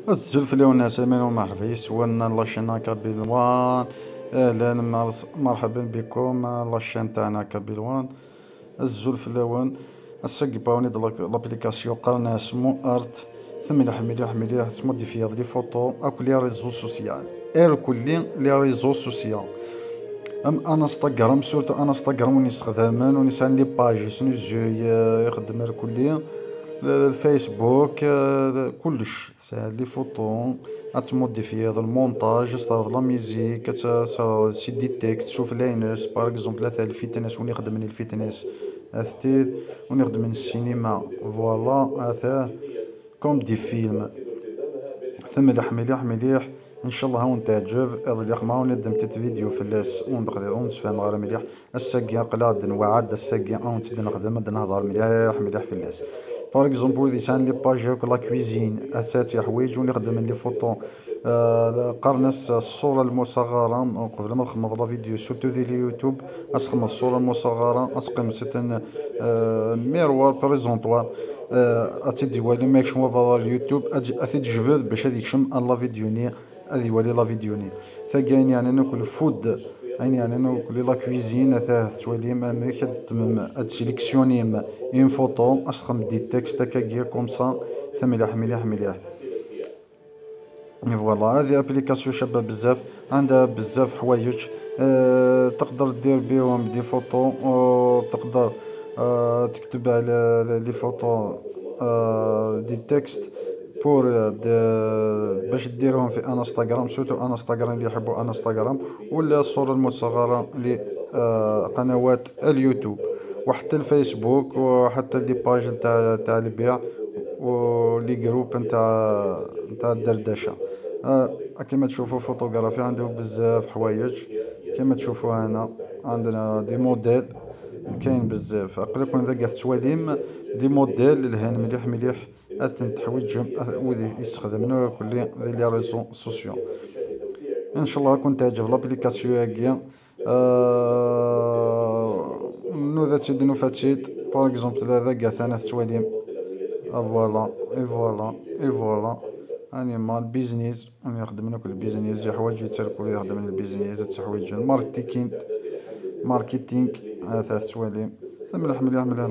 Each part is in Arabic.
الزلف اليوم سامين ومرحبا يسولنا لاشين كابيل وان. اهلا مرحبا بكم لاشين تاعنا كابيل وان. الزلف الاول الساقباوني لابليكاسيون قرنا اسمو ارت مليح مليح مليح اسمو ديفيا لي فوتو اكو لي ريزو سوسيال اير كلي لي ريزو سوسيال ام انستغرام سورتو انستغرام ونستخدمن ونسان لي باج شنو جوي يخدم كلي الفيسبوك كلش تسهل لي فوتو اتموديفي هذا المونتاج صار لا ميوزيك سي دي تيكست تشوف لاينس باغ اكزومبل هذا الفيتنس وني يخدم من الفيتنس اثتيد وني يخدم من السينما فوالا هذا كوم دي فيلم مليح مليح مليح ان شاء الله هون تعجب هذا اللي ما هون ندمت فيديو في اللاس ونقدر ونتفاهم غير مليح الساقيا قلاد وعاد الساقيا اون تنخدم نهضر مليح مليح في اللاس باغ اكزومبل ديسان لي باج لا كويزين اساتي حوايج ونخدم لي فوتو قرنس الصورة المصغرة قبل ما نخمض لا فيديو سورتو ديال اليوتيوب اسخمض الصورة المصغرة اسقم ستن ميروار بريزونطوار اتيدي والي ماك شنو فضل اليوتيوب اتيد جبد باش هذيك شم لا فيديوني هذه ولي لا فيديوني ثقين يعني ناكل فود يعني ناكل لا كويزين ثاث تولي مامك تسيليكسيوني اون فوتو اسخم دي تكست هكاكيا كوم سا مليح مليح مليح فوالا. هذه ابليكاسيون شابه بزاف عندها بزاف حوايج تقدر دير بيهم دي فوتو تقدر تكتب على لي فوتو دي تكست بور باش ديرهم في انستغرام سورتو انستغرام اللي يحبوا انستغرام ولا الصورة المصغرة لقنوات اليوتيوب وحتى الفيسبوك وحتى لي باج نتاع البيع ولي جروب نتاع الدردشه. كما تشوفوا فوتوغرافي عنده بزاف حوايج كما تشوفوا هنا عندنا دي موديل كاين بزاف اقدر يكون ذا قاعد تواليم دي موديل الهان مليح مليح اثن تحويجهم ودي يستخدموا كل لي ريزو سوسيو. ان شاء الله كنت تعجب لابليكاسيون هاكيا نو ذا تيدنو فاتيت باغ اكزومبل هذا كاع ثاني تواليم فوالا فوالا فوالا اني مال بيزنيس انا يخدم لك البيزنيس دي حوايج يتركوا يخدم البيزنيس تحويج ماركتينغ هذا سواليم مليح مليح مليح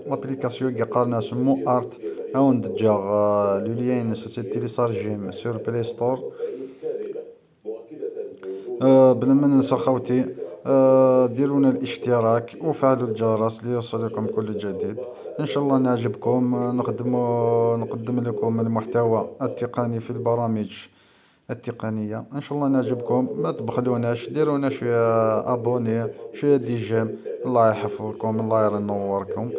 لابليكاسيون كاع قالنا سمو ارت هاون دجا لو لين تيليشارجيم سور بلاي ستور بلا ما ننسى خوتي ديرونا الاشتراك وفعلوا الجرس ليوصلكم كل جديد. ان شاء الله نعجبكم نقدم لكم المحتوى التقني في البرامج التقنية. ان شاء الله نعجبكم ما تبخلوناش ديرونا شوية ابوني شوية دي جيم الله يحفظكم الله ينوركم.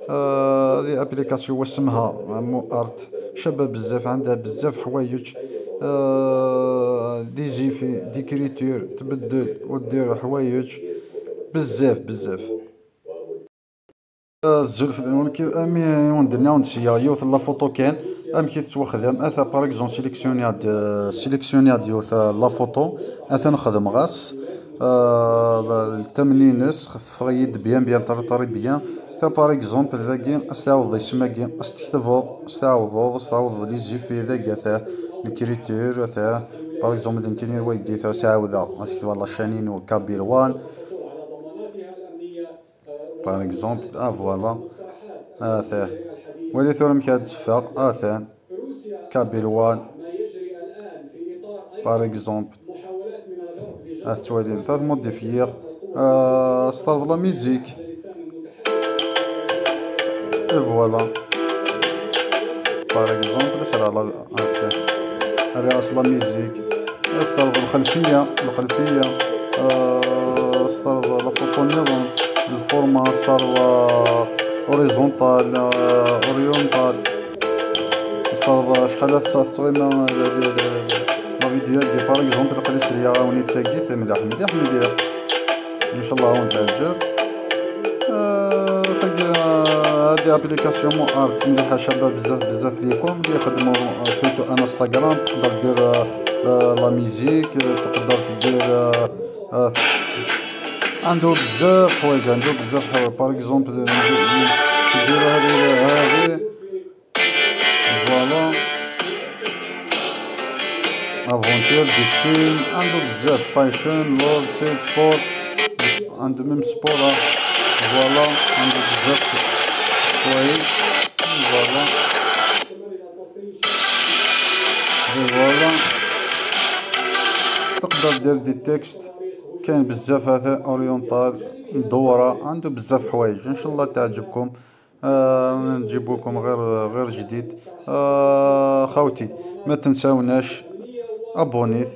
هذه ابليكاسيون واسمها مو ارت شابه بزاف عندها بزاف حوايج دي جي في ديكريتور تبدل ودير حوايج بزاف بزاف. الزلف امي وندنا ونسيا يوث لا فوتو كان ام كي تتوخدم اثا باغ اكزون سيليكسيونياد يوث لا فوتو اثا نخدم غاس التمنينس خفيد بيان طري بيان ثا باغ اكزومبل ذاكي استعوض يسماكي استعوض لي جي في ذاك ثا الكريتور ثا باغ اكزومبل يمكن ويكي ثا ساعوذا اسكتب الله شانينو كابيل وان باغ اكزومبل فوالا ثا ولي ثورم كاد تفاق ثان كابيل وان باغ اكزومبل تواليم ثلاث موديفيير ستارت لا ميوزيك فوالا باغ اكزومبل سرع رأس لا ميوزيك ستارت الخلفية ستارت لا فوتو نظام الفورما ستارت اوريزونتال اوريونتال ستارت شحال تصويمة لا فيديو دي باغ اكزومبل قليس ليا وني تاكيت مليح مليح مليح ان شاء الله هون تعجب. هادي ابليكاسيون مو ارت مليحه شابه بزاف ليكم اللي يخدموا سورتو انستغرام تقدر دير لا ميوزيك تقدر دير عنده بزاف حوايج باغ اكزومبل تدير هادي فوالا افونتير دي فيلم، عنده بزاف فاشن لول سيل سبور، عنده ميم سبور. فوالا عنده بزاف كويس. فوالا فوالا تقدر دير دي تكست، كاين بزاف هذا اورينتال مدورة، عنده بزاف حوايج ان شاء الله تعجبكم. نجيب لكم غير جديد. خوتي ما تنساوناش ابونيت،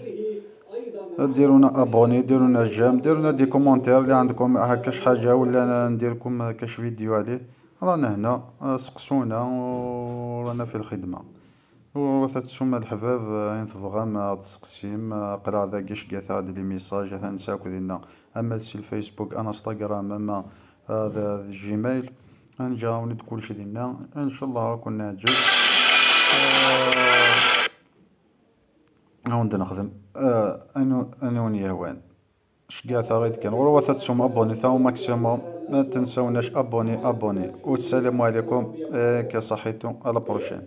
ديرونا ابوني، ديرونا جيم، ديرونا دي كومونتير اللي عندكم هكاش حاجه ولا انا ندير لكم هكاش فيديو عليه. رانا هنا، سقسونا ورانا في الخدمه. وثتسمى الحباب ينتظغم تسقسيم قرا ذا كيش قاثا هاد لي ميساج هذا نساكو دينا، اما سي الفيسبوك انستغرام اما هذا الجيميل نجاو ند كلشي دينا ان شاء الله كون نعجب. هاوند نخدم انا ونيهوان شكاع ثغيت كان وروا تتسوم ابوني ثاو ماكسيموم. ما تنسوناش ابوني والسلام عليكم. كصحيتو على بروشين.